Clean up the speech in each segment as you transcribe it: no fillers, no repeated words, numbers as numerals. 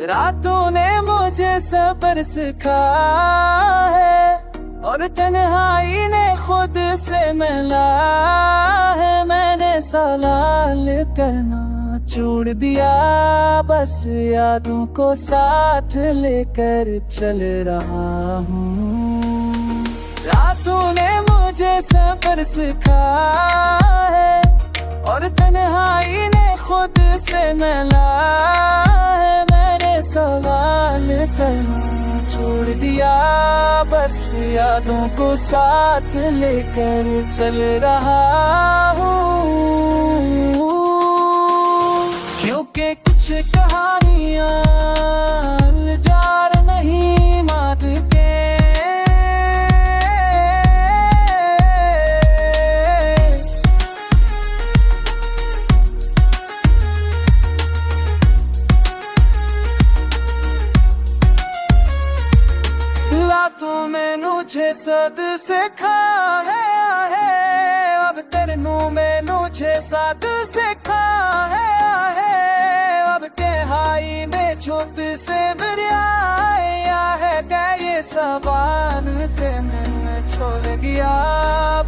रातों ने मुझे सब्र सिखाया है और तन्हाई ने खुद से मिला है। मैंने सलाल करना छोड़ दिया, बस यादों को साथ लेकर चल रहा हूँ। रातों ने मुझे सब्र सिखाया है और तन्हाई ने खुद से मिला है। मैंने सवाल करना छोड़ दिया, बस यादों को साथ लेकर चल रहा हूँ। क्योंकि कुछ कहानियाँ जार नहीं मात के, रातों में मुझे सद सिखा है, अब तरनों में मुझे सद सिखा है। अब तन्हाई में छोट से बिरिया है, क्या ये सवाल के मैं छोड़ गया,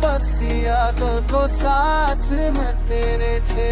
बस यादों को साथ में तेरे छे